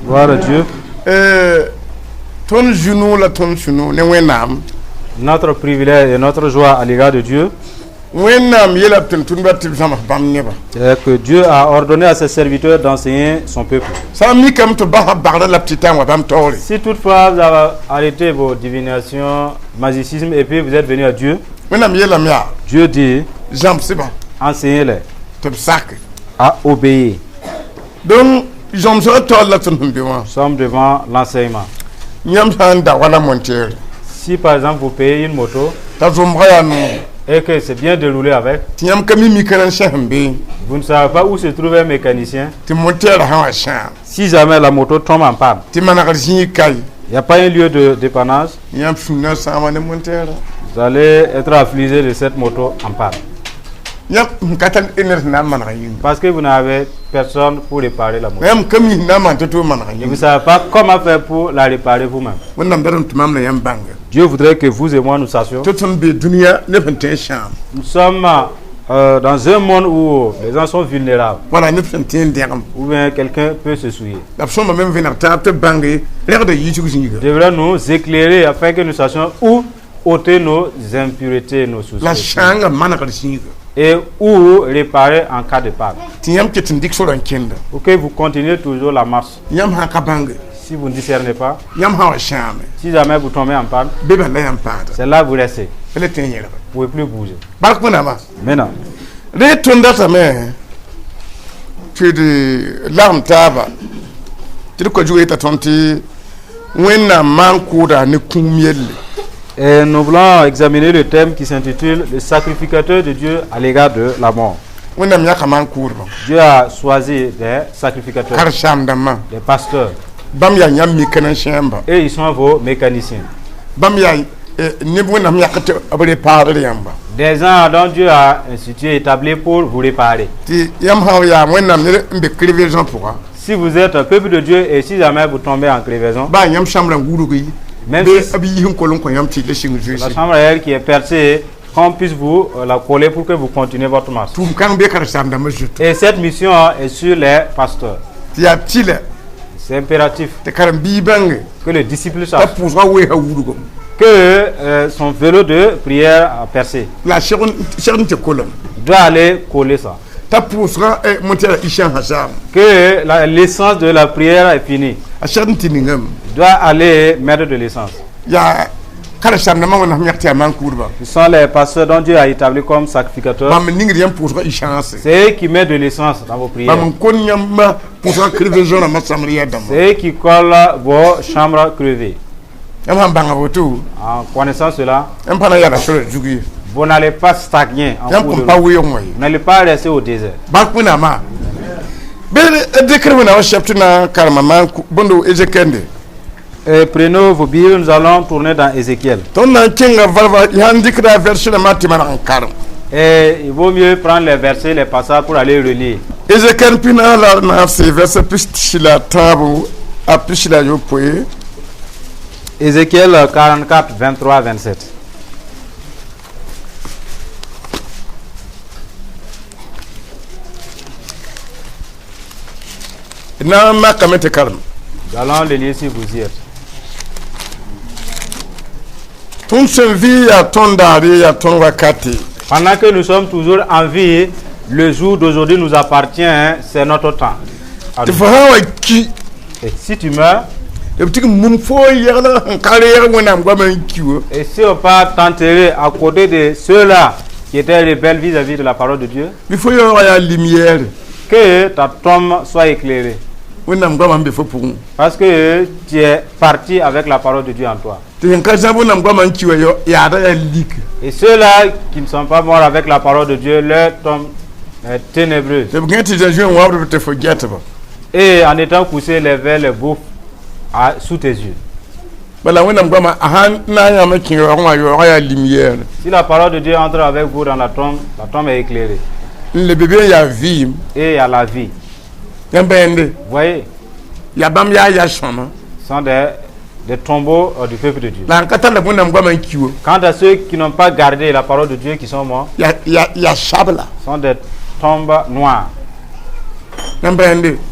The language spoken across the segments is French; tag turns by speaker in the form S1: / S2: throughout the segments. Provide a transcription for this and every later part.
S1: Gloire à Dieu. Notre privilège et notre joie à l'égard de Dieu est que Dieu a ordonné à ses serviteurs d'enseigner son peuple. Si toutefois vous avez arrêté vos divinations, magicisme et puis vous êtes venu à Dieu, Dieu dit, enseignez-les à obéir.
S2: Donc, nous sommes
S1: devant l'enseignement. Si par exemple vous payez une moto et que c'est bien de rouler avec, vous ne savez pas où se trouve un mécanicien. Si jamais la moto tombe en panne, il n'y a pas un lieu de dépannage, vous allez être affligé de cette moto en panne. Parce que vous n'avez personne pour réparer la moto. Et vous ne savez pas comment faire pour la réparer vous-même. Dieu voudrait que vous et moi nous sachions. Nous sommes dans un monde où les gens sont vulnérables. Ou bien quelqu'un peut se souiller. Devrait nous éclairer afin que nous sachions où ôter nos impuretés, nos soucis. Et où réparer en cas de panne. Pour que vous continuez toujours la marche. Si vous ne discernez pas, si jamais vous tombez en panne, c'est là que vous restez. Vous ne pouvez plus bouger. Maintenant, et nous voulons examiner le thème qui s'intitule le sacrificateur de Dieu à l'égard de la mort. Dieu a choisi des sacrificateurs, des pasteurs. Et ils sont vos mécaniciens. Des gens dont Dieu a institué, établi pour vous réparer. Si vous êtes un peuple de Dieu et si jamais vous tombez en crevaison, même si la chambre à elle qui est percée, qu'on puisse vous la coller pour que vous continuez votre marche. Et cette mission est sur les pasteurs. C'est impératif que le disciple sache que son vélo de prière a percé. Il doit aller coller ça. Que l'essence de la prière est finie. Il doit aller mettre de l'essence. Ce sont les pasteurs dont Dieu a établi comme sacrificateurs. C'est eux qui mettent de l'essence dans vos prières. C'est eux qui collent vos chambres crevées. En connaissant cela, vous n'allez pas stagner en cours de route. Vous n'allez pas rester au désert. Prenons vos Bibles, nous allons tourner dans Ézéchiel. Et il vaut mieux prendre les versets, les passages pour aller relire. Ézéchiel 44, 23, 27. Nous allons le lire si vous y êtes. Pendant que nous sommes toujours en vie, le jour d'aujourd'hui nous appartient, c'est notre temps. Et si tu meurs, et si on peut t'enterrer à côté de ceux-là qui étaient rebelles vis-à-vis de la parole de Dieu, que ta tombe soit éclairée. Parce que tu es parti avec la parole de Dieu en toi. Et ceux-là qui ne sont pas morts avec la parole de Dieu, leur tombe est ténébreuse. Et en étant couché, les vers, les bouffes sous tes yeux. Si la parole de Dieu entre avec vous dans la tombe est éclairée. Et il y a la vie. Vous voyez, ce sont des tombeaux du peuple de Dieu. Quant à ceux qui n'ont pas gardé la parole de Dieu, qui sont morts, ce sont des tombes noires. Vous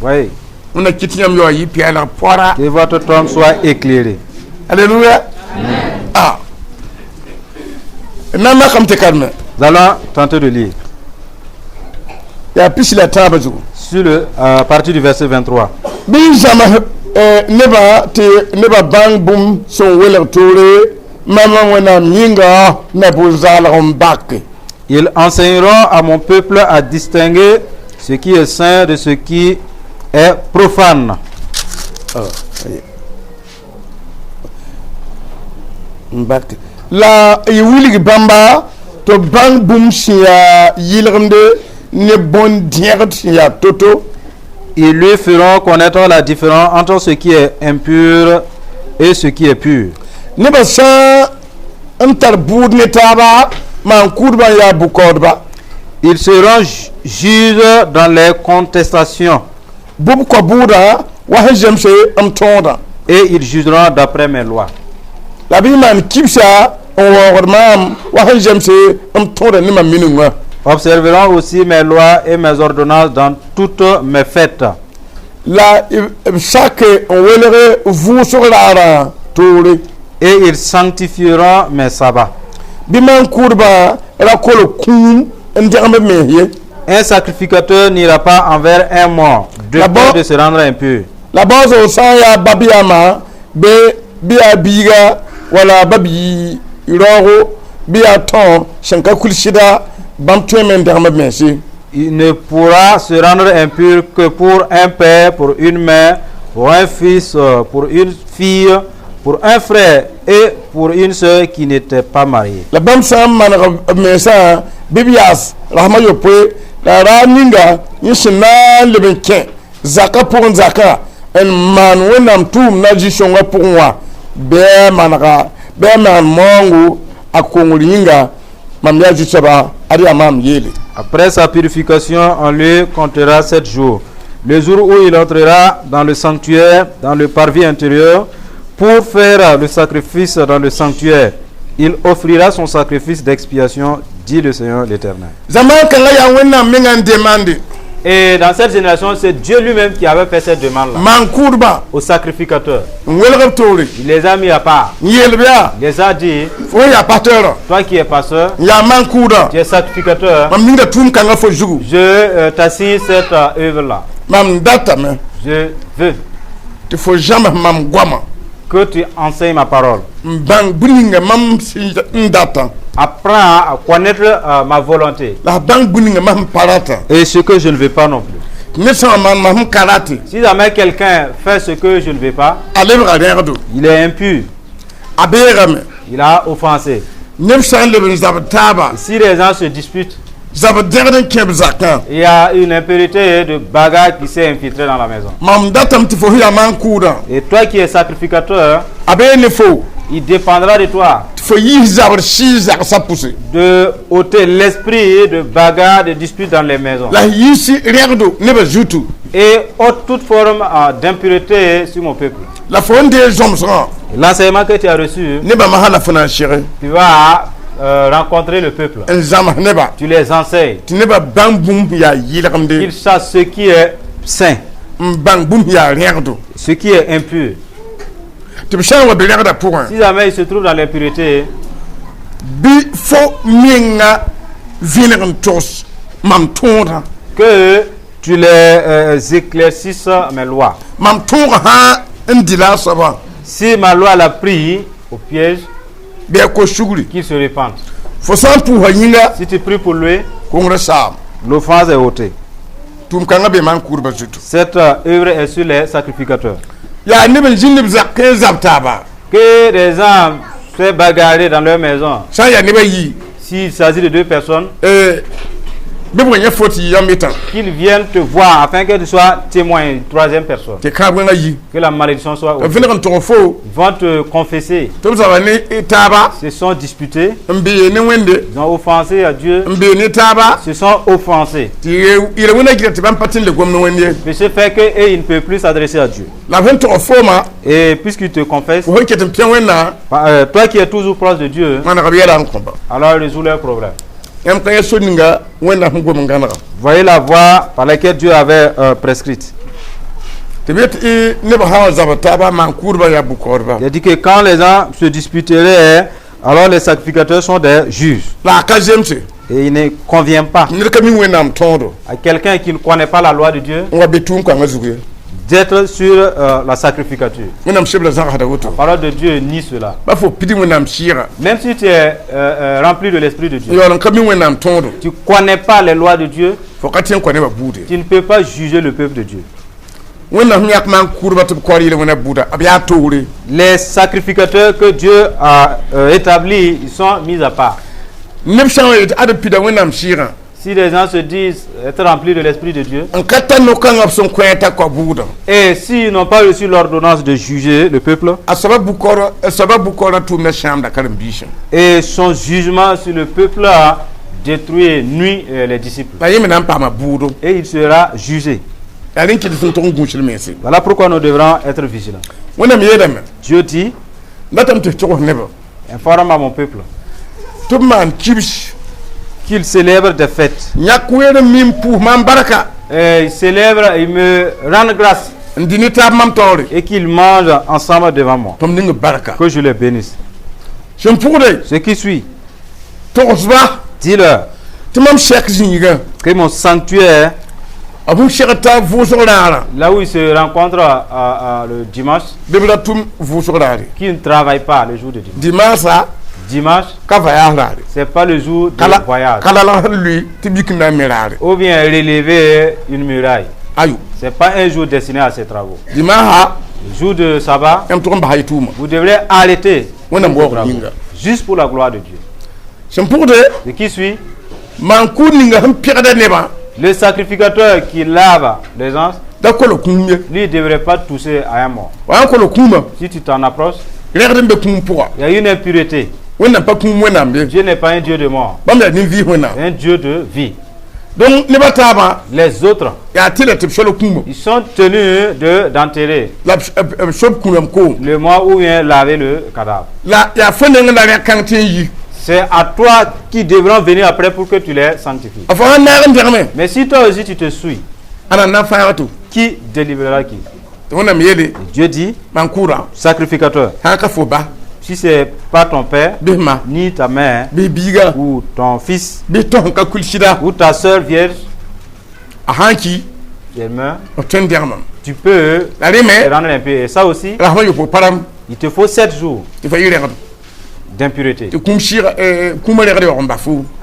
S1: voyez, Que votre tombe soit éclairée.
S2: Alléluia. Ah. Nous
S1: allons tenter de lire. Sur le partie du verset 23. Ils enseigneront à mon peuple à distinguer ce qui est saint de ce qui est profane.
S2: La iwili bamba to bang boom sia yilrende ne bon diert ya toto.
S1: Ils lui feront connaître la différence entre ce qui est impur et ce qui est pur.
S2: Ne ba sa antar boud ne taba man kurba ya bukodba.
S1: Ils seront juges dans les contestations.
S2: Bob ko bouda wa hajemse am tonda.
S1: Et ils jugeront d'après mes lois.
S2: La biman kipsa
S1: observeront aussi mes lois et mes ordonnances dans toutes mes fêtes. Et ils sanctifieront mes sabbats. Un sacrificateur n'ira pas envers un mort de peur de se rendre impur.
S2: La base au sang ya babiyama be biya biga wala babi iroro biaton shanka kulshida bamtwemen derma mensi.
S1: Il ne pourra se rendre impur que pour un père, pour une mère, pour un fils, pour une fille, pour un frère et pour une sœur qui n'était pas mariée.
S2: La bamsa man mensa bibias rahmayo pe la raninga yishna lebenke zaka pour zaka en man wenam tum naji shonga pour moi be manaka be man mongu akongulinga mamya jitsaba ari amam yele.
S1: Après sa purification, on lui comptera 7 jours. Le jour où il entrera dans le sanctuaire, dans le parvis intérieur, pour faire le sacrifice dans le sanctuaire, il offrira son sacrifice d'expiation, dit le Seigneur l'Éternel. Et dans cette génération, c'est Dieu lui-même qui avait fait cette demande-là au sacrificateur. Il les a mis à part. Il les a dit, toi qui es pasteur, tu es sacrificateur, je t'assigne cette œuvre-là. Je veux que tu enseignes ma parole. Apprends à connaître ma volonté. Et ce que je ne veux pas non plus. Si jamais quelqu'un fait ce que je ne veux pas, il est impur. Il a offensé. Si les gens se disputent, il y a une impurité de bagarre qui s'est infiltrée dans la maison. Et toi qui es sacrificateur, il dépendra de toi de ôter l'esprit de bagarre, de dispute dans les maisons. Et ôte toute forme d'impureté sur mon peuple. L'enseignement que tu as reçu, tu vas rencontrer le peuple. Tu les enseignes. Ils sachent ce qui est saint, ce qui est impur. Si jamais il se trouve dans l'impureté, que tu les éclaircisses mes lois. Si ma loi l'a pris au piège, qu'il se répande. Si tu pries pour lui, l'offense est ôtée. Cette œuvre est sur les sacrificateurs. Que les gens se bagarrent dans leur maison. S'il s'agit de 2 personnes, qu'ils viennent te voir afin que tu sois témoin, une 3e personne. Que la malédiction soit ôtée. Ils vont te confesser. Se sont disputés. Ils ont offensé à Dieu. Se sont offensés. Mais ce fait qu'ils ne peuvent plus s'adresser à Dieu. Et puisqu'ils te confessent, toi qui es toujours proche de Dieu, alors résout leurs problèmes. Voyez la voie par laquelle Dieu avait prescrite. Il a dit que quand les gens se disputeraient, alors les sacrificateurs sont des juges. Et il ne convient pas à quelqu'un qui ne connaît pas la loi de Dieu d'être sur la sacrificature. La parole de Dieu nie cela. Même si tu es rempli de l'Esprit de Dieu, tu ne connais pas les lois de Dieu, tu ne peux pas juger le peuple de Dieu. Les sacrificateurs que Dieu a établis, ils sont mis à part. Si les gens se disent être remplis de l'Esprit de Dieu, et s'ils n'ont pas reçu l'ordonnance de juger le peuple, et son jugement sur le peuple a détruit, nuit les disciples, et il sera jugé. Voilà pourquoi nous devrons être vigilants. Dieu dit, informe à mon peuple qu'il célèbre des fêtes. Il célèbre, il me rend grâce. Et qu'il mange ensemble devant moi. Que je les bénisse. Ce qui suit, dis-leur que mon sanctuaire, là où il se rencontre le dimanche, qui ne travaille pas le jour de dimanche. Dimanche, c'est pas le jour de voyage. Ou bien relever une muraille. C'est pas un jour destiné à ces travaux. Le jour de sabbat, vous devrez arrêter juste pour la gloire de Dieu. Ce qui suit, le sacrificateur qui lave les gens, lui ne devrait pas tousser à un mort. Si tu t'en approches, il y a une impureté. Dieu n'est pas un Dieu de mort, un Dieu de vie. Donc les autres, ils sont tenus d'enterrer le mort ou bien laver le cadavre. C'est à toi qui devront venir après pour que tu les sanctifies. Mais si toi aussi tu te suis, qui délivrera qui? Dieu dit, sacrificateur, si ce n'est pas ton père, ni ta mère, ou ton fils, ou ta soeur vierge, elle meurt, tu peux te rendre impur. Et ça aussi, il te faut 7 jours d'impureté,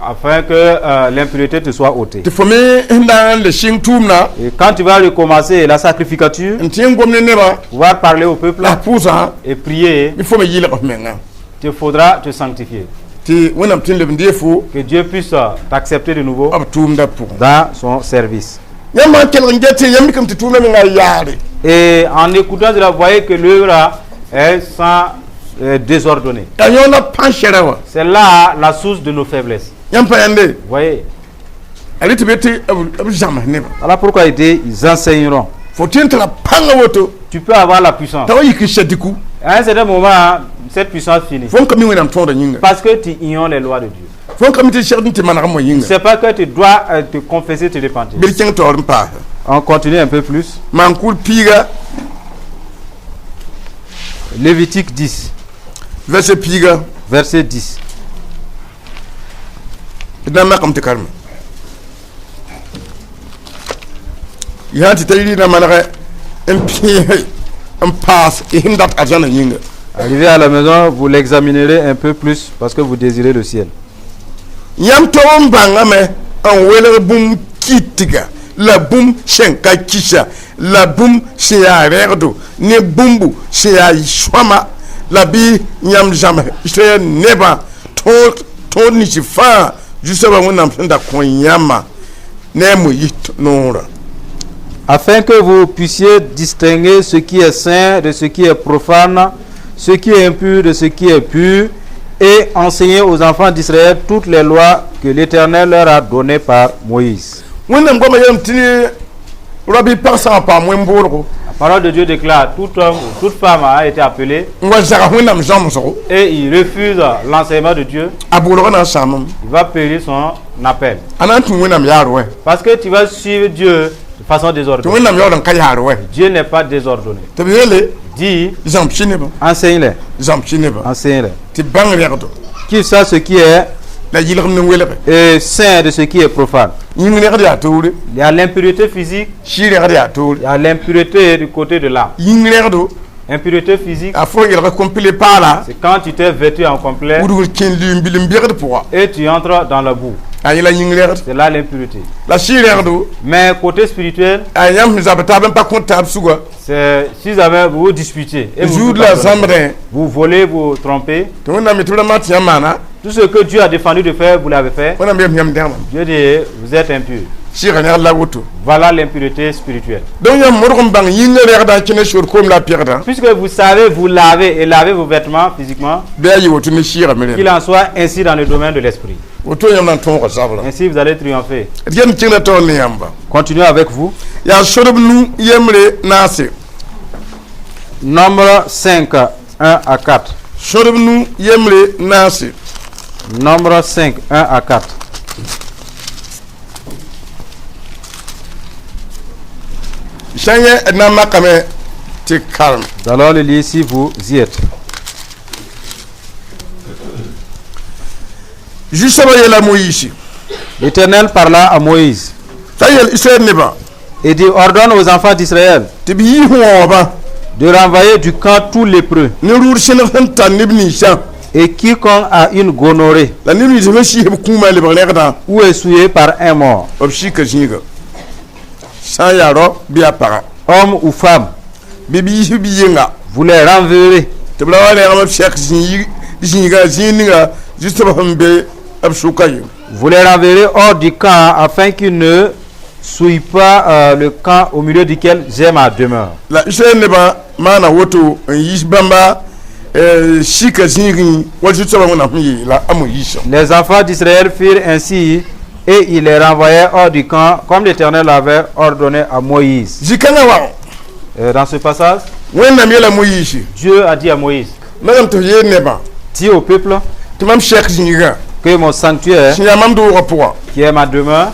S1: afin que l'impureté te soit ôtée. Et quand tu vas recommencer la sacrificature, pouvoir parler au peuple et prier, il te faudra te sanctifier. Que Dieu puisse t'accepter de nouveau dans son service. Et en écoutant cela, vous voyez que l'œuvre est sans désordonné. C'est là la source de nos faiblesses. Vous voyez. Voilà pourquoi ils enseigneront. Tu peux avoir la puissance. À un certain moment, cette puissance finit. Parce que tu ignores les lois de Dieu. C'est pas que tu dois te confesser, te repentir. On continue un peu plus. Lévitique 10. Verset 10. Arrivé à la maison, vous l'examinerez un peu plus parce que vous désirez le ciel. La boum shenka kisha, la boum shea rerdo, ne bumbu shea ishwama, la bi nyam jamais, je neba, ton ni chifa, juste avant mon enfant d'akonyama, nemu yit nora. Afin que vous puissiez distinguer ce qui est saint de ce qui est profane, ce qui est impur de ce qui est pur, et enseigner aux enfants d'Israël toutes les lois que l'Éternel leur a données par Moïse. La parole de Dieu déclare tout homme ou toute femme a été appelé et il refuse l'enseignement de Dieu, il va payer son appel. Parce que tu vas suivre Dieu façon désordonnée. Dieu n'est pas désordonné. Dis, enseigne-les. Enseigne-les. Qu'ils sachent ce qui est saint de ce qui est profane. Il y a l'impurité physique. Il y a l'impurité du côté de l'âme. Impureté physique, c'est quand tu t'es vêtu en complet et tu entres dans la boue. C'est là l'impureté. Mais côté spirituel, c'est si jamais vous vous disputez et vous volez, vous trompez, tout ce que Dieu a défendu de faire, vous l'avez fait. Dieu dit, vous êtes impur. Voilà l'impureté spirituelle. Puisque vous savez vous laver et laver vos vêtements physiquement, qu'il en soit ainsi dans le domaine de l'esprit. Ainsi vous allez triompher. Continuez avec vous. Nombre 5, 1 à 4. Nombre 5, 1 à 4. Alors le lire si vous y êtes. L'Éternel parla à Moïse et dit, ordonne aux enfants d'Israël de renvoyer du camp tous lépreux et quiconque a une gonorrhée ou est souillé par un mort, homme ou femme, vous les renverrez. Vous les renverrez hors du camp afin qu'ils ne souillent pas le camp au milieu duquel j'ai ma demeure. Les enfants d'Israël firent ainsi et ils les renvoyaient hors du camp comme l'Éternel l'avait ordonné à Moïse. Dans ce passage, Dieu a dit à Moïse, dis au peuple que mon sanctuaire, qui est ma demeure,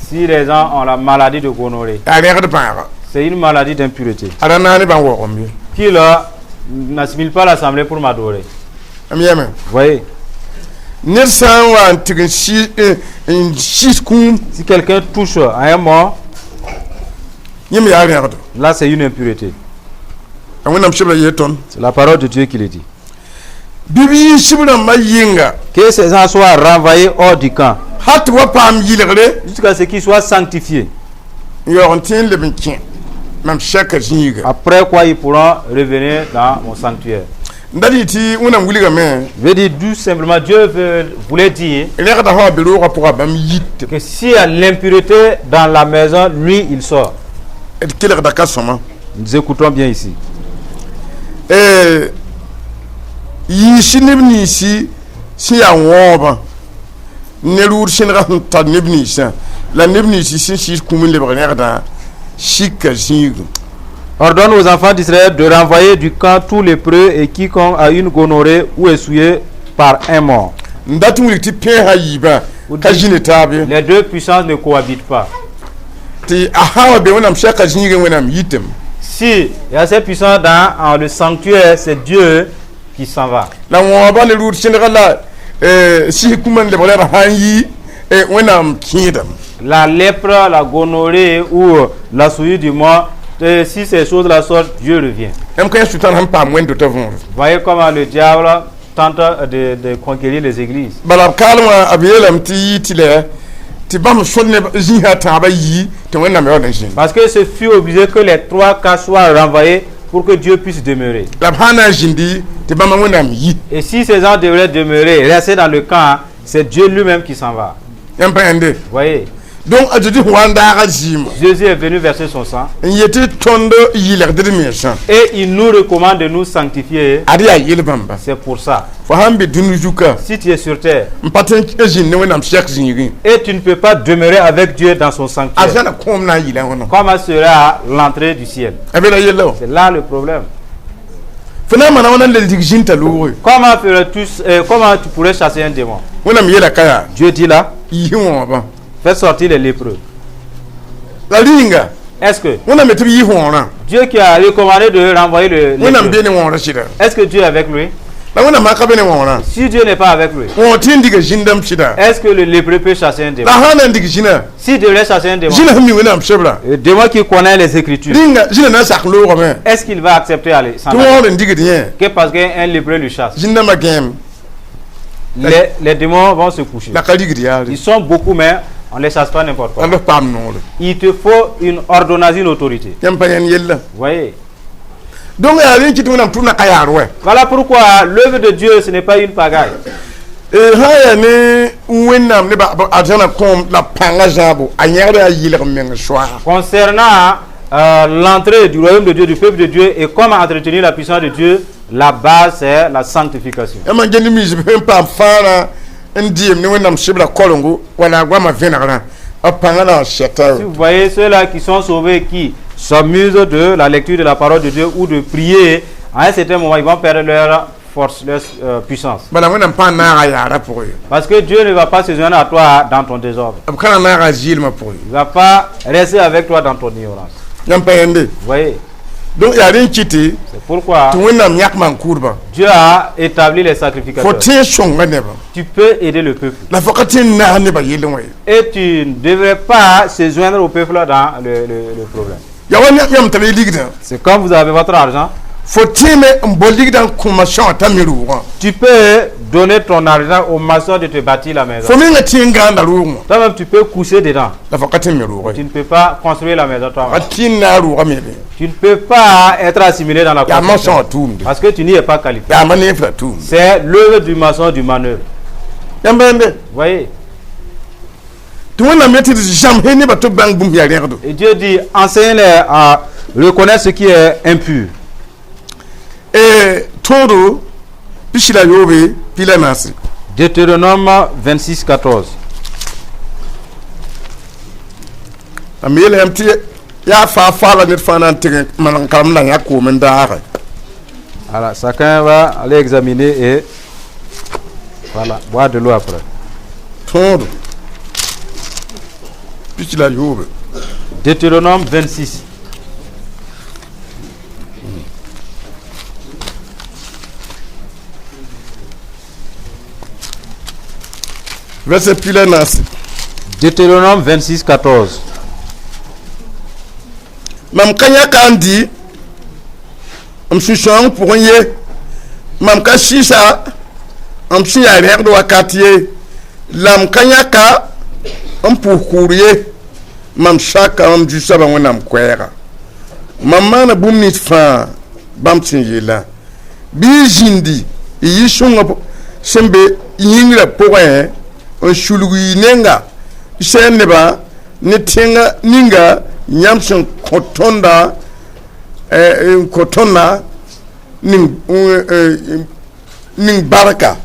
S1: si les gens ont la maladie de gonorrhée, c'est une maladie d'impureté, qu'ils n'assimilent pas l'assemblée pour m'adorer. Voyez. Si quelqu'un touche à un mort, là c'est une impureté. C'est la parole de Dieu qui le dit. Que ces gens soient renvoyés hors du camp jusqu'à ce qu'ils soient sanctifiés. Après quoi ils pourront revenir dans mon sanctuaire. Je veux dire, tout simplement, Dieu voulait dire que s'il y a l'impureté dans la maison, lui il sort. Nous écoutons bien ici. Ordonne aux enfants d'Israël de renvoyer du camp tous les lépreux et quiconque a une gonorrhée ou est souillé par un mort. Les deux puissances ne cohabitent pas. Si il y a ces puissances dans le sanctuaire, c'est Dieu qui s'en va. La lèpre, la gonorrhée ou la souillure du mort, si ces choses-là sortent, Dieu revient. Voyez comment le diable tente de conquérir les églises. Parce que ce fut obligé que les trois cas soient renvoyés pour que Dieu puisse demeurer. Et si ces gens devraient demeurer, rester dans le camp, c'est Dieu lui-même qui s'en va. Voyez.
S3: Donc,
S1: Jésus est venu verser son sang. Et il nous recommande de nous sanctifier. C'est pour ça. Si tu es sur terre et tu ne peux pas demeurer avec Dieu dans son sanctuaire, comment sera l'entrée du ciel? C'est là le problème. Comment tu pourrais chasser un démon? Dieu dit là, faites sortir les lépreux.
S2: La linga.
S1: Est-ce que
S2: on a mettre
S1: Dieu qui a recommandé de renvoyer le est-ce que Dieu est avec lui? Si Dieu n'est pas avec lui, est-ce que le lépreux peut chasser un démon? S'il devrait chasser un démon, le démon qui connaît les Écritures, est-ce qu'il va accepter aller s'en aller? Que parce qu'un lépreux lui chasse, les démons vont se coucher. Ils sont beaucoup, mais on ne les chasse pas n'importe quoi. Il te faut une ordonnance, une autorité. Vous voyez?
S2: Donc,
S1: voilà pourquoi l'œuvre de Dieu, ce n'est pas une pagaille. Concernant l'entrée du royaume de Dieu, du peuple de Dieu, et comment entretenir la puissance de Dieu, la base, c'est la sanctification. Si vous voyez ceux-là qui sont sauvés, qui s'amusent de la lecture de la parole de Dieu ou de prier, à un certain moment, ils vont perdre leur force, leur puissance. Parce que Dieu ne va pas se joindre à toi dans ton désordre. Il ne va pas rester avec toi dans ton ignorance. Vous voyez?
S2: Donc, il y a rien qui
S1: c'est pourquoi Dieu a établi les sacrificateurs. Tu peux aider le peuple. Et tu ne devrais pas se joindre au peuple dans le problème. C'est comme vous avez votre argent. Tu peux donner ton argent au maçon de te bâtir la maison. Toi-même, tu peux coucher dedans. Tu ne peux pas construire la maison toi-même. Tu ne peux pas être assimilé dans la construction parce que tu n'y es pas qualifié. C'est l'œuvre du maçon, du manœuvre. Vous voyez? Et Dieu dit, enseignez-les à reconnaître ce qui est impur.
S2: Et todo pishila yobe pila nasi.
S1: Deutéronome 26:14.
S2: Amele amti ya fa la net fana tige manam na ya ko men dara.
S1: Alors chacun va aller examiner et voilà, boire de l'eau après.
S2: Todo pishila yobe.
S1: Deutéronome 26.
S2: Verset pile nasi.
S1: Deutéronome 26:14.
S2: Mam kanya kandi amsushang pour ye mam ka shisha am si ya rek do wakati lam kanya ka am pour courir mam shaka am du saba wonam kwera mam mana bumnit fa bam tinjela bi jindi yi shunga sembe yingra poe on shulugui nenga sheneba netenga ninga nyamson kotonda kotona ning baraka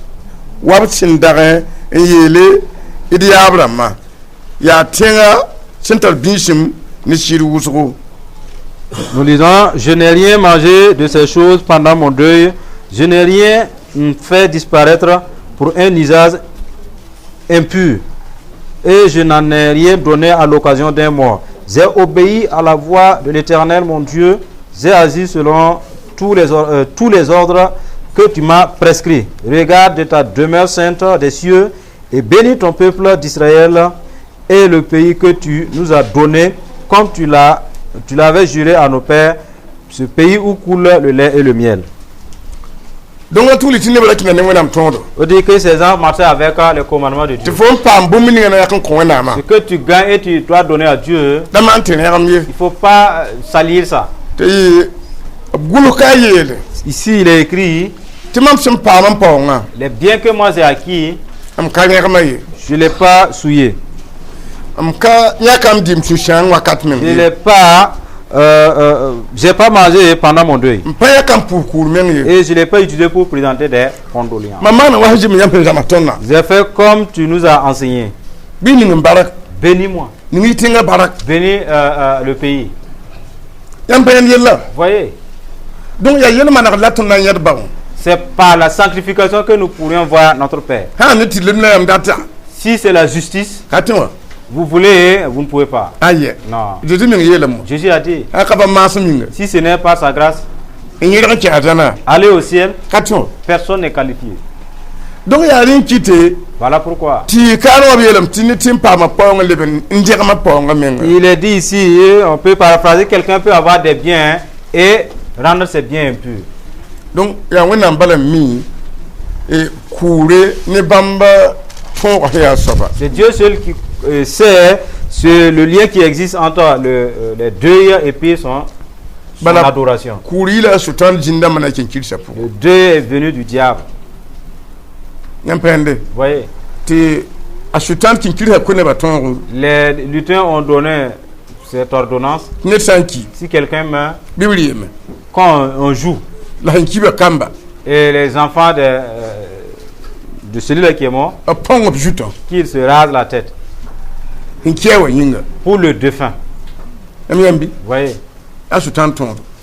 S2: wabsin dare yele idi abrama ya tenga central binsim ni shiruusro.
S1: Nous lisons, je n'ai rien mangé de ces choses pendant mon deuil, je n'ai rien fait disparaître pour un usage impur, et je n'en ai rien donné à l'occasion d'un mort. J'ai obéi à la voix de l'Éternel mon Dieu, j'ai agi selon tous les ordres que tu m'as prescrits. Regarde de ta demeure sainte des cieux et bénis ton peuple d'Israël et le pays que tu nous as donné, comme tu l'avais juré à nos pères, ce pays où coule le lait et le miel.
S2: Donc tous les tine bala kina nengo nam tondo.
S1: On dit que ces gens marchaient avec le commandement de Dieu.
S2: Tu faut pas mbumini na yakon kona ma.
S1: Ce que tu gagnes et tu dois donner à Dieu. Il ne faut pas salir ça. Ici il est écrit, les biens que moi j'ai acquis, je ne l'ai pas souillé. Je l'ai pas j'ai pas mangé pendant mon deuil. Et je l'ai pas utilisé pour présenter des condoléances. J'ai fait comme tu nous as enseigné. Bénis-moi. Bénis le pays. Voyez. Donc c'est par la sanctification que nous pourrions voir notre Père. Si c'est la justice, Vous voulez, vous ne pouvez pas.
S2: Aïe.
S1: Non.
S2: Jésus
S1: a dit, si ce n'est pas sa grâce, aller au ciel, personne n'est qualifié.
S2: Donc il y a rien qui te.
S1: Voilà pourquoi.
S2: Il
S1: est dit ici, on peut paraphraser, quelqu'un peut avoir des biens et rendre ses biens impurs.
S2: Donc il y a un balami et couler ne bamba.
S1: C'est Dieu seul qui sait le lien qui existe entre les deuil et puis son adoration. Le deuil est venu du diable. Vous voyez? Les lutins ont donné cette ordonnance. Si quelqu'un meurt, quand on joue, et les enfants de celui-là qui est mort, qu'il se rase la tête pour le défunt. Vous voyez?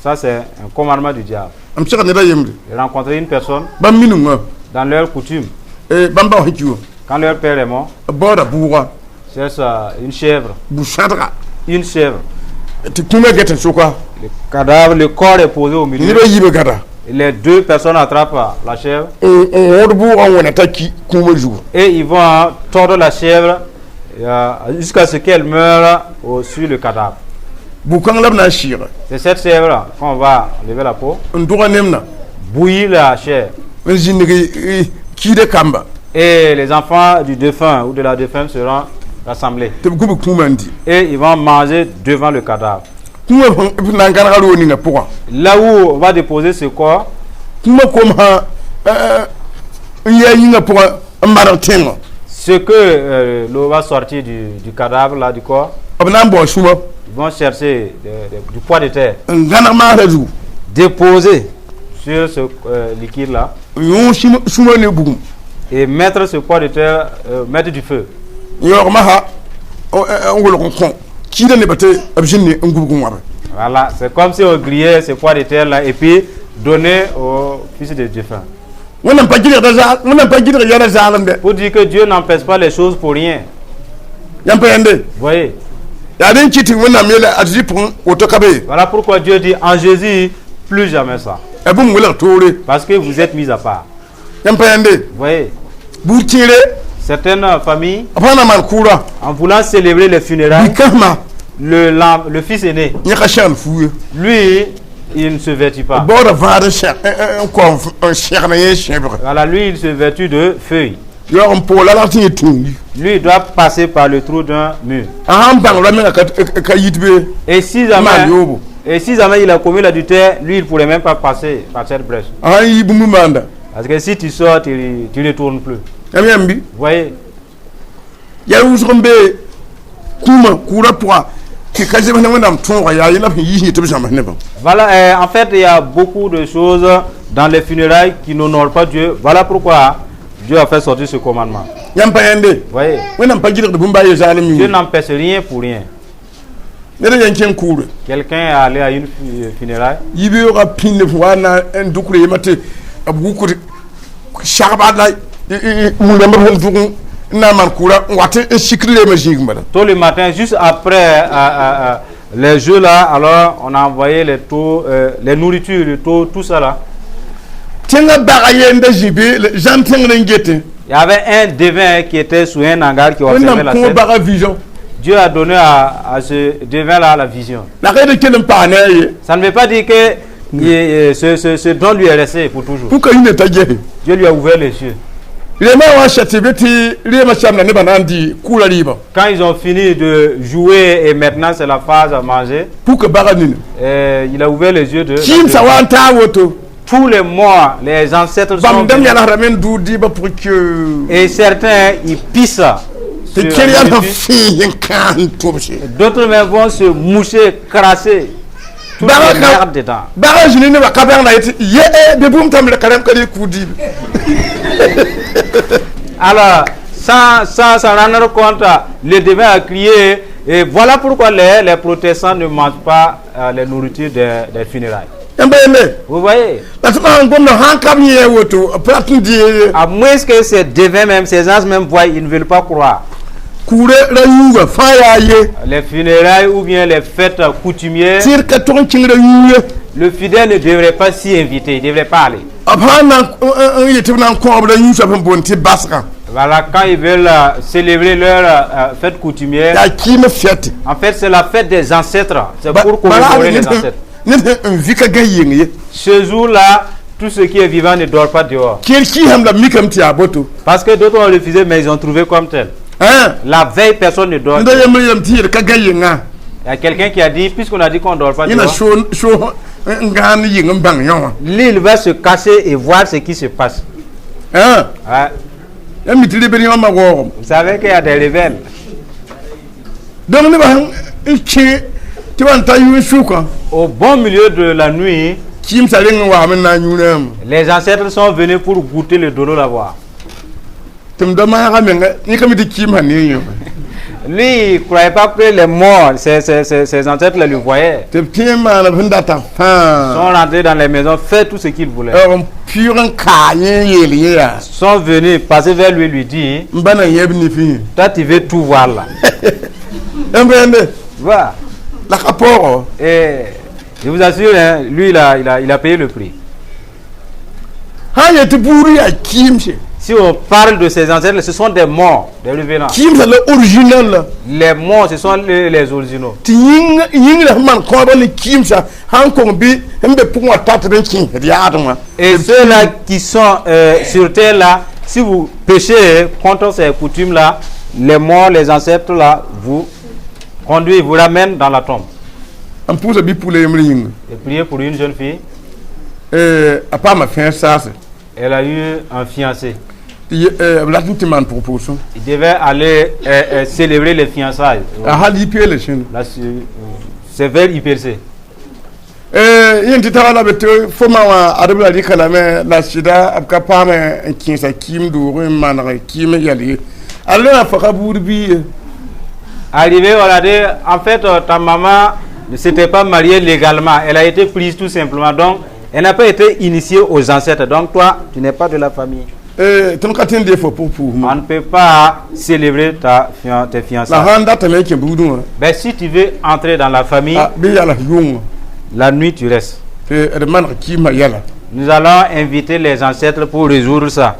S1: Ça c'est un commandement du diable. J'ai rencontré une personne dans leur coutume. Quand leur père est mort, c'est une chèvre. Une chèvre. Le cadavre, le corps est posé au milieu. Et les deux personnes attrapent la chèvre. Et ils vont tordre la chèvre jusqu'à ce qu'elle meure sur le cadavre. C'est cette chèvre qu'on va lever la peau, bouillir la chair. Et les enfants du défunt ou de la défunte seront rassemblés. Et ils vont manger devant le cadavre. Là où on va déposer ce corps, ce que l'eau va sortir du cadavre, là, du corps, ils vont chercher du poids de terre, déposer sur ce liquide-là, et mettre ce poids de terre, mettre du feu. Voilà, c'est comme si on grillait ce poids de terre là et puis donner au fils de défunt. Pour dire que Dieu n'empêche pas les choses pour rien. Vous voyez? Voilà pourquoi Dieu dit en Jésus, plus jamais ça. Parce que vous êtes mis à part. Vous voyez? Certaines familles, en voulant célébrer les funérailles, le fils aîné, lui, il ne se vêtit pas. Voilà, lui, il se vêtit de feuilles. Lui, il doit passer par le trou d'un mur. Et si jamais il a commis l'adultère, lui, il ne pourrait même pas passer par cette brèche. Parce que si tu sors, tu ne retournes plus. Vous voyez? Voilà, en fait, il y a beaucoup de choses dans les funérailles qui n'honorent pas Dieu. Voilà pourquoi Dieu a fait sortir ce commandement. Vous voyez? Dieu n'empêche rien pour rien. Quelqu'un est allé à une funéraille. Tôt le matin, juste après les jeux là, alors on a envoyé les nourritures, tout ça là. Il y avait un devin qui était sous un hangar qui observait la scène. Dieu a donné à ce devin là la vision. Ça ne veut pas dire que ce don lui est resté pour toujours. Dieu lui a ouvert les yeux. Quand ils ont fini de jouer et maintenant c'est la phase à manger, il a ouvert les yeux de tous les mois, les ancêtres sont venus. Et certains, ils pissent. D'autres même vont se moucher, crasser. Tout le merde dedans. Alors, sans s'en rendre compte, le devin a crié. Et voilà pourquoi les protestants ne mangent pas les nourritures des funérailles. Vous voyez? À moins que ces devins même, ces gens même voient, ils ne veulent pas croire. les funérailles ou bien les fêtes coutumières, le fidèle ne devrait pas s'y inviter, il ne devrait pas aller. Voilà, quand ils veulent célébrer leur fête coutumière, en fait c'est la fête des ancêtres, c'est pour commémorer les ancêtres. Ce jour-là, tout ce qui est vivant ne dort pas dehors. Parce que d'autres ont refusé, mais ils ont trouvé comme tel. La veille, personne ne dort. Il y a quelqu'un qui a dit, puisqu'on a dit qu'on ne dort pas dehors, l'île va se cacher et voir ce qui se passe. Vous savez qu'il y a des rebelles. Au bon milieu de la nuit, les ancêtres sont venus pour goûter le dolo là-bas. Lui, il ne croyait pas que les morts, ses ancêtres le voyaient. Ils sont rentrés dans les maisons, fait tout ce qu'ils voulaient. Ils sont venus passer vers lui et lui dire, toi tu veux tout voir là. Voilà. Et je vous assure, hein, lui il a payé le prix. Si on parle de ces ancêtres, ce sont des morts, des revenants. Les morts, ce sont les originaux. Et ceux-là qui sont sur terre là, si vous péchez contre ces coutumes-là, les morts, les ancêtres là, vous conduisent, vous ramènent dans la tombe. Et priez pour une jeune fille. Elle a eu un fiancé. Il devait aller célébrer les fiançailles. C'est vers IPC. Arrivé, on a dit, en fait, ta maman ne s'était pas mariée légalement. Elle a été prise tout simplement. Donc, elle n'a pas été initiée aux ancêtres. Donc, toi, tu n'es pas de la famille. On ne peut pas célébrer tes fiançailles. Ben, si tu veux entrer dans la famille, la nuit tu restes. Nous allons inviter les ancêtres pour résoudre ça.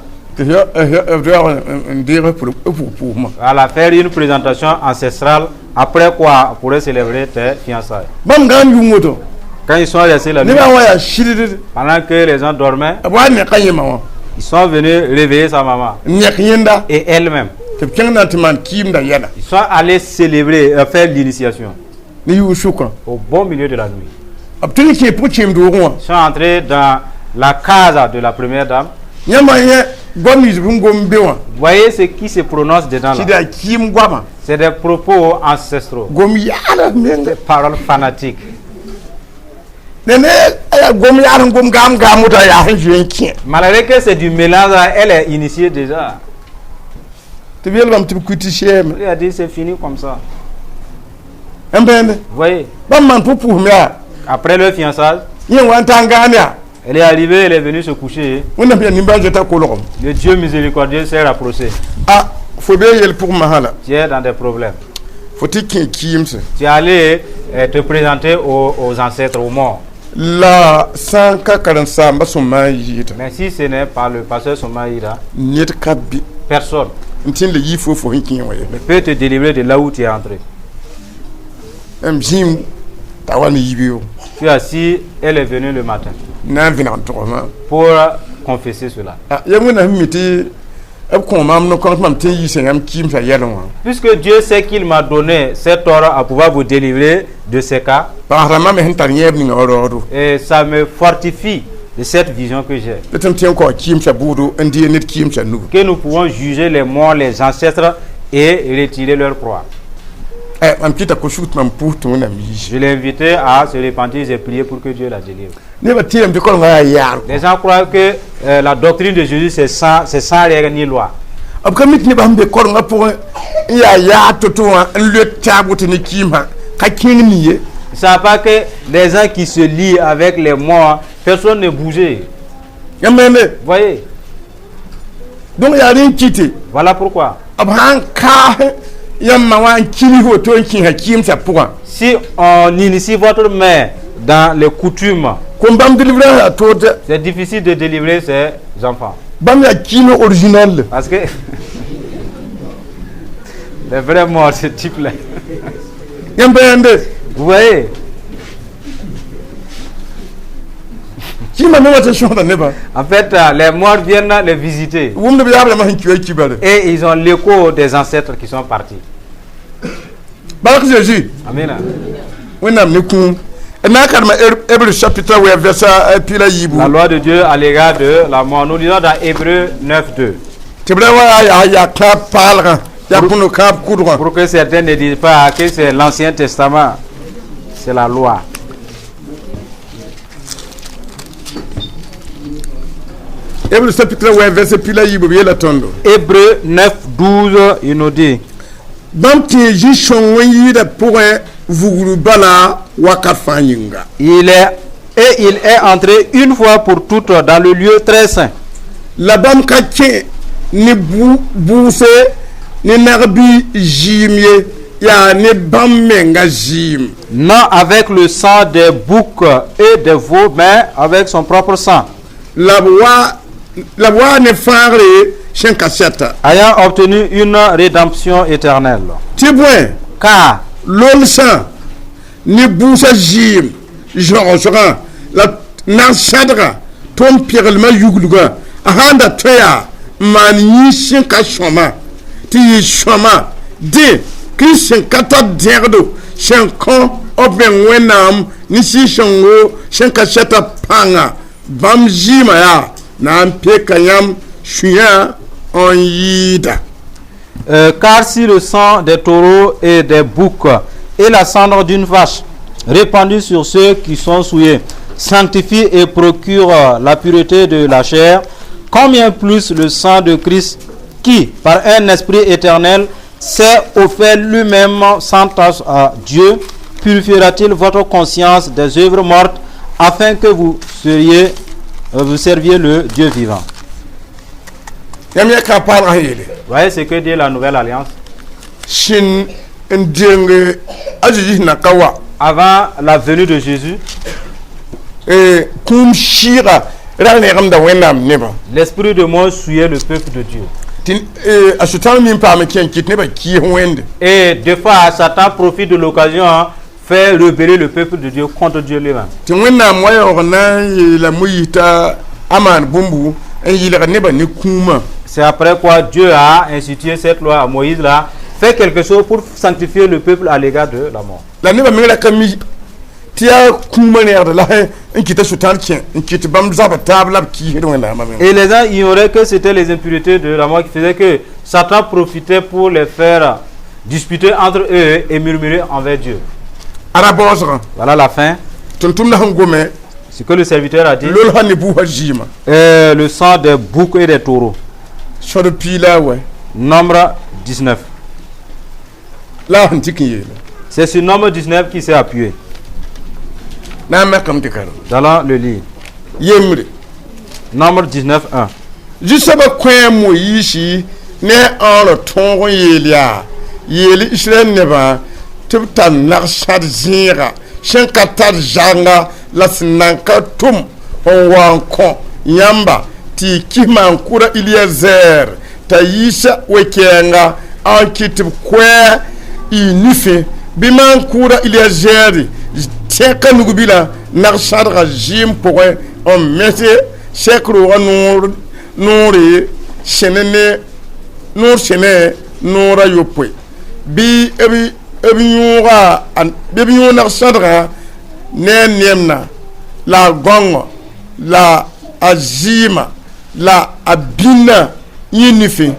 S1: Voilà, faire une présentation ancestrale. Après quoi, on pourrait célébrer tes fiançailles. Quand ils sont restés la nuit, pendant que les gens dormaient, ils sont venus réveiller sa maman et elle-même. Ils sont allés célébrer, faire l'initiation au bon milieu de la nuit. Ils sont entrés dans la case de la première dame. Voyez ce qui se prononce dedans là. C'est des propos ancestraux, des paroles fanatiques. Malgré que c'est du mélange, elle est initiée déjà. Il a dit c'est fini comme ça. Vous voyez, après le fiançage, elle est arrivée, elle est venue se coucher. Le Dieu miséricordieux s'est rapproché. Tu es dans des problèmes. Tu es allé te présenter aux ancêtres, aux morts. Mais si ce n'est pas le pasteur Somaïda, personne ne peut te délivrer de là où tu es entré. Tu as assis, elle est venue le matin pour confesser cela. Puisque Dieu sait qu'il m'a donné cet ordre à pouvoir vous délivrer de ces cas, et ça me fortifie de cette vision que j'ai. Que nous pouvons juger les morts, les ancêtres et retirer leur croix. Je l'ai invité à se repentir et prier pour que Dieu la délivre. Les gens croient que la doctrine de Jésus c'est sans règle ni loi. Ils ne savent pas que les gens qui se lient avec les morts, personne ne bougeait. Vous voyez?
S2: Donc il n'y a rien quitté.
S1: Voilà pourquoi. Si on initie votre mère dans les coutumes, c'est difficile de délivrer ses enfants. Parce que les vrais morts, ce type-là. Vous voyez? En fait, les morts viennent les visiter. Et ils ont l'écho des ancêtres qui sont partis. Amen. La loi de Dieu à l'égard de la mort. Nous lisons dans Hébreux 9:2. Pour que certains ne disent pas que c'est l'Ancien Testament, c'est la loi.
S2: Hébreux
S1: 9:12, il nous dit. Il est entré une fois pour toutes dans le lieu très saint. Non avec le sang des boucs et des veaux, mais avec son propre sang. Ayant obtenu une rédemption éternelle. Car car si le sang des taureaux et des boucs et la cendre d'une vache répandue sur ceux qui sont souillés sanctifie et procure la pureté de la chair, combien plus le sang de Christ qui, par un esprit éternel, s'est offert lui-même sans tâche à Dieu, purifiera-t-il votre conscience des œuvres mortes afin que vous serviez le Dieu vivant. Vous voyez ce que dit la nouvelle alliance? Avant la venue de Jésus, l'esprit de mort souillait le peuple de Dieu. Et des fois, Satan profite de l'occasion, fait rebeller le peuple de Dieu contre Dieu lui-même. C'est après quoi Dieu a institué cette loi à Moïse là, fait quelque chose pour sanctifier le peuple à l'égard de la mort. Et les gens ignoraient que c'était les impuretés de la mort qui faisaient que Satan profitait pour les faire disputer entre eux et murmurer envers Dieu. Voilà la fin. Ce que le serviteur a dit. Le sang des boucs et des taureaux. Nombre 19. C'est ce nombre 19 qui s'est appuyé. Dans le livre. Nombre 19, 1.
S2: Ti kimankura Eliezer Taisha wekenga ankitib kwe inife bimankura Eliezer teka nugubila narshadra jim pourrait on mette chekro nouri chenene nour chene noura yopwe bi ebi yura bi narshadra nemna la gongo la azima la abina yinifi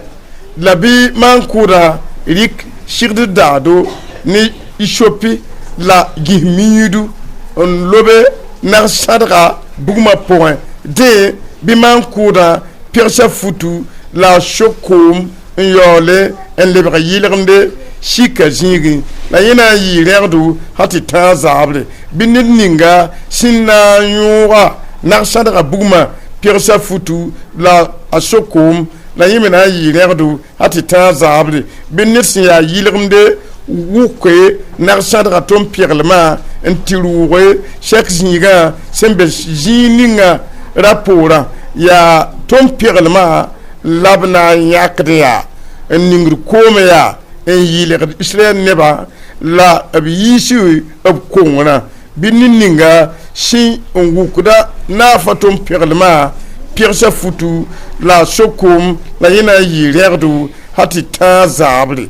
S2: la bi mankura rik shirdu dado ni ishopi la gihmidu on lobe na sadra bugma point de bi mankura persa futu la shokum yole en lebre yilrande shika zingi la yena yirerdu hati tazable binninga sinna yura na sadra bugma persa futu la asokum la yimena yi rerdu hati ta zabri bin nit ya yilgmde wukwe nar sadra tom pirlema ntiruwe chaque zinga sembe jininga rapora ya tom pirlema labna yakriya ningru komeya en yilgd israel neba la abiyisu ab kongna binninga si wukda na fatom pirlema pirsa futu la sokum la yina yi rerdu hati ta zabri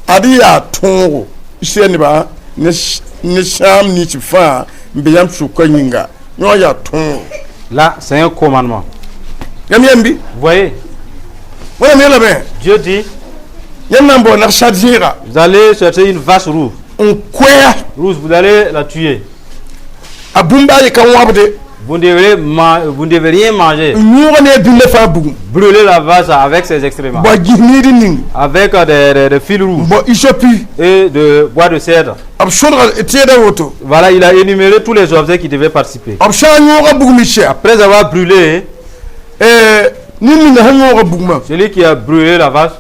S2: adiya tongo iseni ba ne sham ni tifa mbiyam sukanyinga nyo ya tongo.
S1: Là c'est un commandement.
S2: Yambi
S1: Voyez,
S2: wala mela be
S1: Dieu dit
S2: yambo na shadira
S1: vous allez chercher une vache rouge. Rouge, vous allez la tuer.
S2: Abumba ye kan wabde
S1: Vous ne devez rien manger.
S2: Brûler
S1: la vache avec ses excréments. Avec des fils rouges. Et de bois de cèdre. Voilà, il a énuméré tous les objets qui devaient participer. Après avoir brûlé, celui qui a brûlé la vache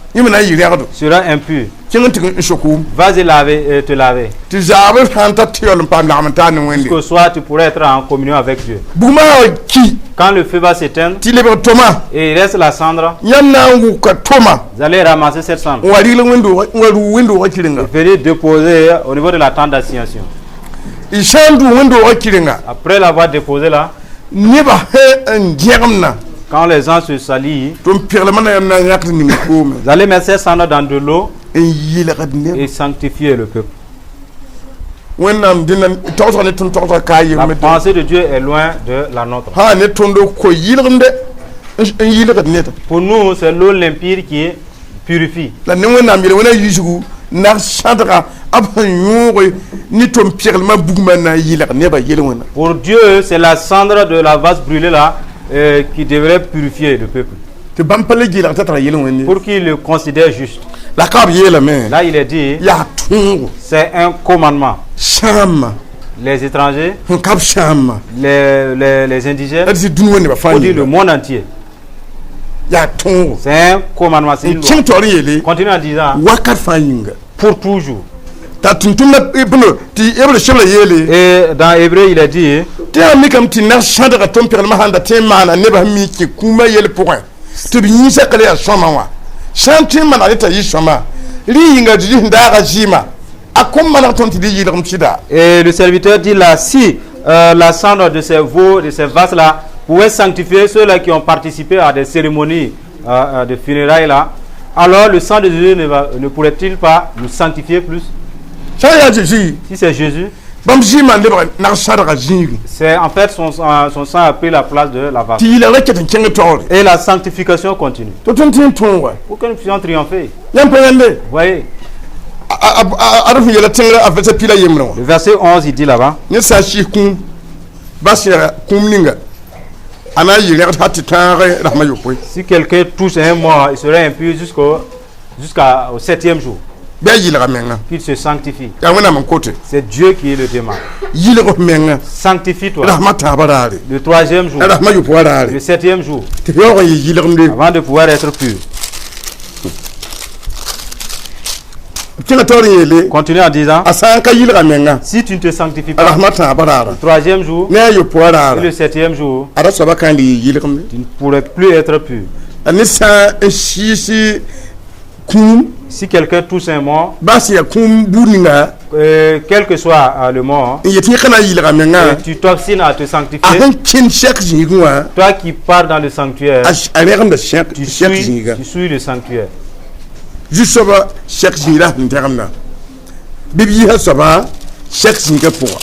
S1: sera impur. Vas-y te laver. Jusqu'au soir, tu pourrais être en communion avec Dieu. Quand le feu va s'éteindre et il reste la cendre, vous allez ramasser cette cendre et venir déposer au niveau de la tente d'assignation. Après l'avoir déposé là, quand les gens se salient, vous allez mettre cette cendre dans de l'eau et sanctifier le peuple. La pensée de Dieu est loin de la nôtre. Pour nous, c'est l'eau limpide qui purifie. Pour Dieu, c'est la cendre de la vase brûlée là qui devrait purifier le peuple. Pour qu'il le considère juste. Là, il est dit, c'est un commandement. Les étrangers, les indigènes, pour dire le monde entier. C'est un commandement. C'est une loi. Continue en disant, pour toujours. Et dans Hébreu, il est dit, et le serviteur dit là, si la cendre de ces veaux, de ces vases là, pouvait sanctifier ceux-là qui ont participé à des cérémonies de funérailles là, alors le sang de Jésus ne pourrait-il pas nous sanctifier plus? Si c'est Jésus, c'est en fait son sang a pris la place de la vache. Et la sanctification continue. Pour que nous puissions triompher. Voyez. Le verset 11, il dit là-bas. Si quelqu'un touche un mort, il serait impur jusqu'au 7e jour. Qu'il se sanctifie. C'est Dieu qui le demande. Sanctifie-toi. Le 3e jour. Le 7e jour. Avant de pouvoir être pur. Continue en disant, si tu ne te sanctifies pas, le 3e jour et le 7e jour, tu ne pourrais plus être pur. Si quelqu'un touche un mort, quel que soit le mort, et tu t'obstines à te sanctifier, toi qui pars dans le sanctuaire, tu suis le sanctuaire.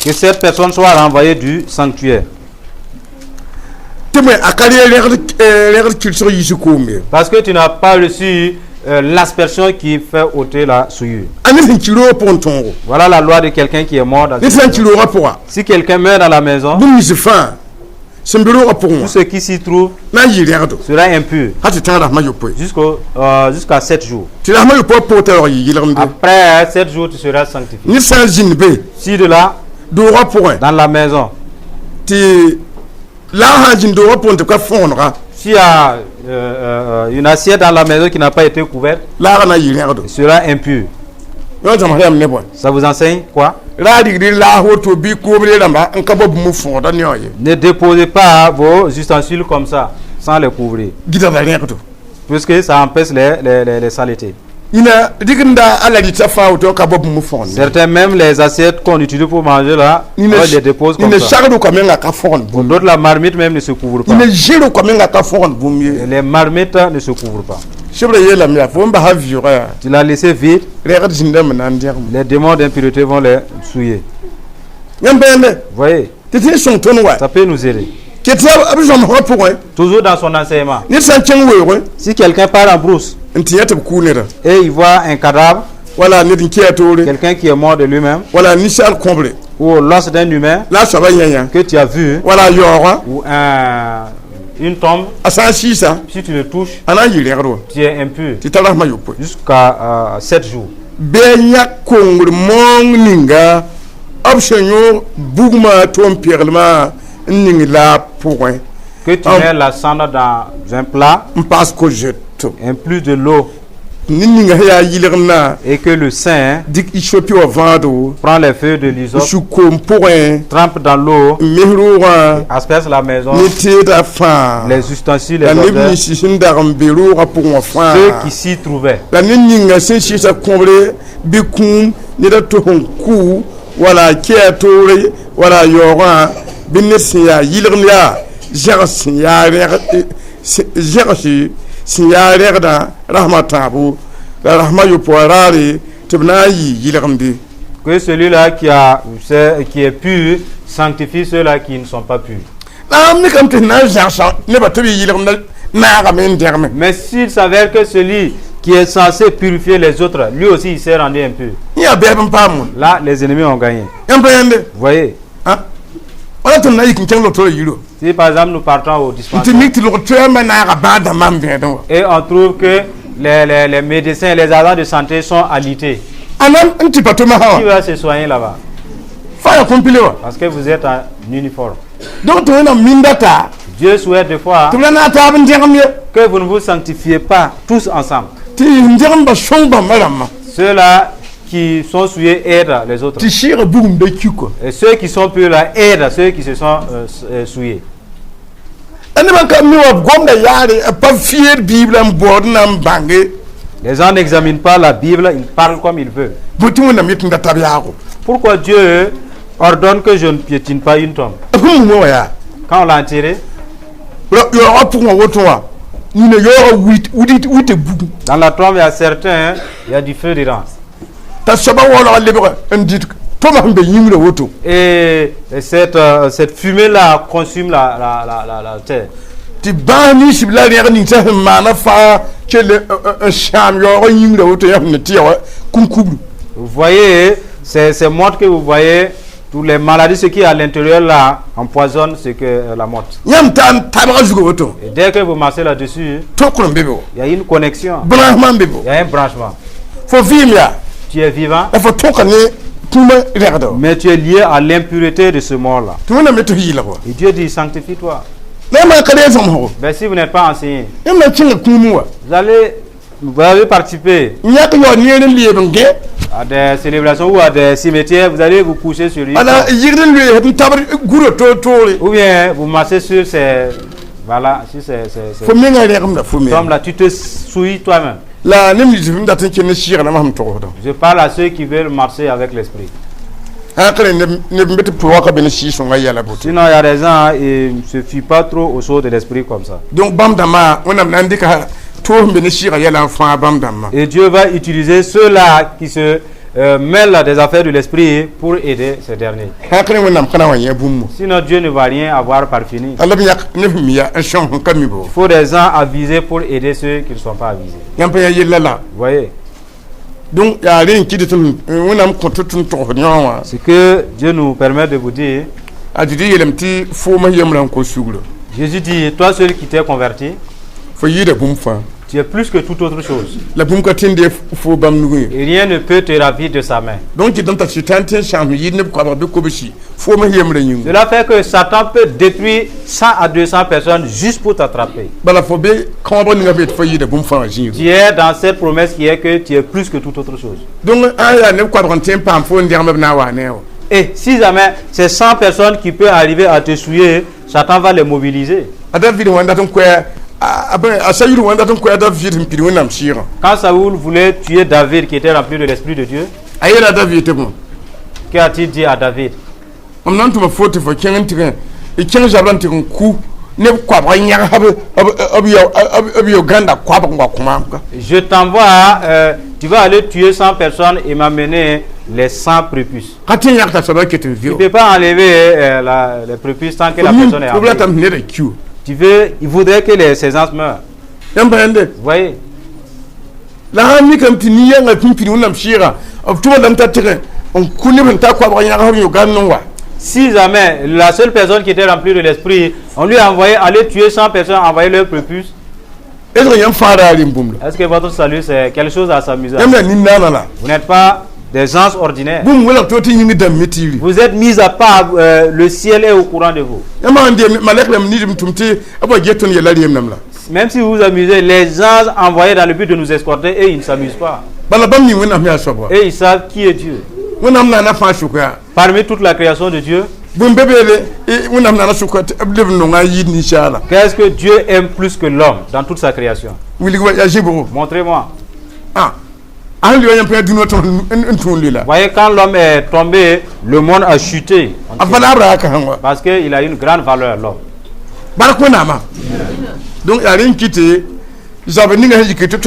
S1: Que cette personne soit renvoyée du sanctuaire. Parce que tu n'as pas reçu l'aspersion qui fait ôter la souillure. Voilà la loi de quelqu'un qui est mort dans si quelqu'un meurt dans la maison, tout ce qui s'y trouve sera impur jusqu'à 7 jours. Après 7 jours, tu seras sanctifié. Si de là, s'il y a une assiette dans la maison qui n'a pas été couverte, sera impur. Ça vous enseigne quoi? Ne déposez pas vos ustensiles comme ça, sans les couvrir. Puisque ça empêche les saletés. Certains même les assiettes qu'on utilise pour manger là, on les dépose comme ça. Pour d'autres, la marmite même ne se couvre pas. Les marmites ne se couvrent pas. Tu l'as laissé vide, les démons d'impureté vont les souiller. Vous voyez, ça peut nous aider. Toujours dans son enseignement. Si quelqu'un part en brousse et il voit un cadavre, quelqu'un qui est mort de lui-même, ou l'os d'un humain que tu as vu, ou une tombe, si tu le touches, tu es impur jusqu'à 7 jours. Que tu mets la cendre dans un plat, un plus de l'eau, et que le saint prend les feuilles de l'hysope, trempe dans l'eau, asperge la maison, les ustensiles, les odeurs, ceux qui s'y trouvaient. Que celui-là qui est pur sanctifie ceux-là qui ne sont pas purs. Mais s'il s'avère que celui qui est censé purifier les autres, lui aussi il s'est rendu impur, là les ennemis ont gagné. Vous voyez? Si par exemple nous partons au dispensaire et on trouve que les médecins et les agents de santé sont alités, qui va se soigner là-bas? Parce que vous êtes en uniforme. Dieu souhaite des fois que vous ne vous sanctifiez pas tous ensemble. Ceux-là qui sont souillés aident les autres. Et ceux qui sont purs là aident ceux qui se sont souillés. Les gens n'examinent pas la Bible, ils parlent comme ils veulent. Pourquoi Dieu ordonne que je ne piétine pas une tombe? Quand on l'a enterré, dans la tombe, il y a certains, il y a du feu dedans. Et cette fumée-là consume la terre. Vous voyez, ces morts que vous voyez, toutes les maladies, ce qui est à l'intérieur là, empoisonne ce que la mort. Et dès que vous marchez là-dessus, il y a une connexion, il y a un branchement. Tu es vivant, mais tu es lié à l'impureté de ce mort-là. Et Dieu dit, sanctifie-toi. Mais si vous n'êtes pas enseigné, vous allez participer à des célébrations ou à des cimetières, vous allez vous coucher sur lui. Ou bien vous marchez sur ces... Voilà, sur ces tombes là, tu te souilles toi-même. Je parle à ceux qui veulent marcher avec l'esprit. Sinon, il y a des gens, ils ne se fient pas trop au saut de l'esprit comme ça. Donc, et Dieu va utiliser ceux-là qui se mêlent des affaires de l'esprit pour aider ces derniers. Sinon, Dieu ne va rien avoir par fini. Il faut des gens avisés pour aider ceux qui ne sont pas avisés. Vous voyez? Donc, ce que Dieu nous permet de vous dire, Jésus dit, toi celui qui t'es converti, tu es plus que toute autre chose.
S2: La boum ka tinde fo bam nugu.
S1: Et rien ne peut te ravir de sa main.
S2: Donc dans ta chitante cham yidne ko ba ko bishi fo ma yemre nyum.
S1: Cela fait que Satan peut détruire 100 à 200 personnes juste pour t'attraper.
S2: Bala fo be quand bon nga bet fo yide boum fa jin.
S1: Tu es dans cette promesse qui est que tu es plus que toute autre chose.
S2: Donc aya ne ko ba tem pam fo ndirma na wa ne.
S1: Et si jamais c'est 100 personnes qui peuvent arriver à te souiller, Satan va les mobiliser.
S2: David wanda ton quoi
S1: Quand Saoul voulait tuer David qui était rempli de l'Esprit de Dieu, qu'a-t-il dit à David? Je t'envoie, tu vas aller tuer 100 personnes et m'amener les 100 prépuces. Tu ne peux pas enlever les prépuces tant que la personne est enlevée. Il voudrait que ses ans meurent. Vous voyez? Si jamais la seule personne qui était remplie de l'esprit, on lui a envoyé aller tuer 100 personnes, envoyer leur prépuce. Est-ce que votre salut c'est quelque chose à s'amuser? Vous n'êtes pas des gens ordinaires. Vous êtes mis à part, le ciel est au courant de vous. Même si vous vous amusez, les gens envoyés dans le but de nous escorter, et ils ne s'amusent pas. Et ils savent qui est Dieu. Parmi toute la création de Dieu, qu'est-ce que Dieu aime plus que l'homme dans toute sa création? Montrez-moi. Voyez, quand l'homme est tombé, le monde a chuté. Parce qu'il a une grande valeur, l'homme.
S2: Donc, il y a rien qui était. J'avais dit que tu as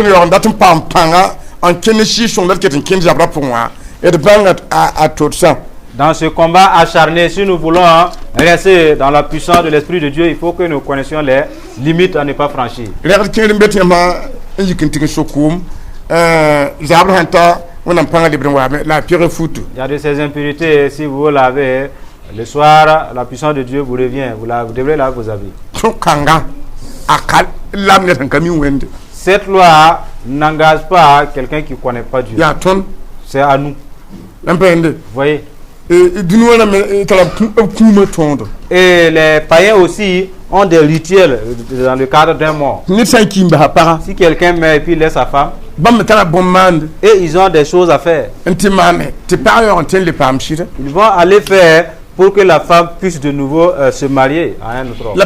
S1: dans ce combat acharné, si nous voulons rester dans la puissance de l'Esprit de Dieu, il faut que nous connaissions les limites à ne pas franchir. Il y a de ces impurités, si vous l'avez, le soir, la puissance de Dieu vous revient. Vous devrez laver vos habits. Cette loi n'engage pas quelqu'un qui ne connaît pas Dieu. C'est à nous. Vous voyez? Et les païens aussi ont des rituels dans le cadre d'un mort. Si quelqu'un meurt et puis laisse sa femme, et ils ont des choses à faire. Ils vont aller faire pour que la femme puisse de nouveau se marier à un autre homme.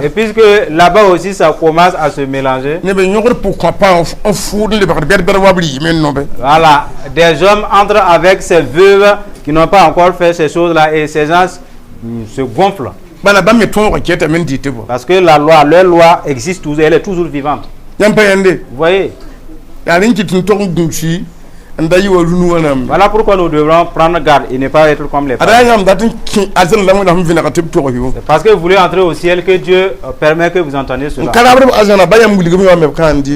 S1: Et puisque là-bas aussi ça commence à se mélanger, voilà, des hommes entrent avec ces veuves qui n'ont pas encore fait ces choses-là et ces gens se gonflent. Parce que leur loi existe toujours, elle est toujours vivante. Vous voyez? Voilà pourquoi nous devrons prendre garde et ne pas être comme les païens. Parce que vous voulez entrer au ciel, que Dieu permet que vous entendiez cela.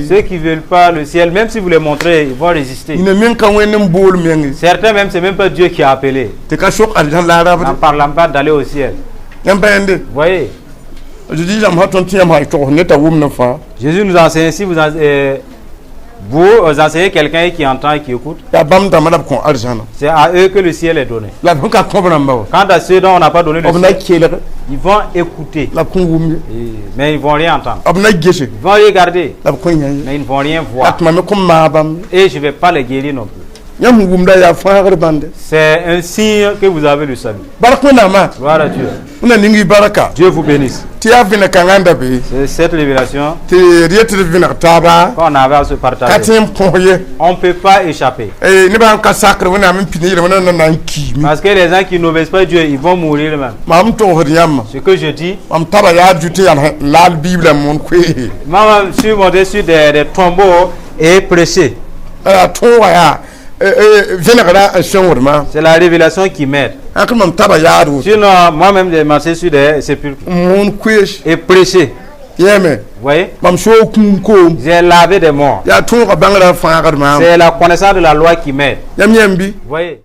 S1: Ceux qui ne veulent pas le ciel, même si vous les montrez, ils vont résister. Certains même, c'est même pas Dieu qui a appelé. En parlant pas d'aller au ciel. Vous voyez? Jésus nous enseigne, si vous vous enseignez quelqu'un qui entend et qui écoute, c'est à eux que le ciel est donné. Quant à ceux dont on n'a pas donné le ciel, ils vont écouter, mais ils ne vont rien entendre. Ils vont regarder, mais ils ne vont rien voir. Et je ne vais pas les guérir non plus. C'est un signe que vous avez le salut. Gloire à Dieu. Dieu vous bénisse. C'est cette révélation qu'on avait à se partager. On ne peut pas échapper. Parce que les gens qui n'obéissent pas Dieu, ils vont mourir eux-mêmes. Ce que je dis, moi, je suis monté sur des tombeaux et prêché. C'est la révélation qui m'aide. Sinon, moi-même, j'ai marché sur des sépulcres et prêché. Vous voyez? J'ai lavé des morts. C'est la connaissance de la loi qui m'aide. Vous voyez?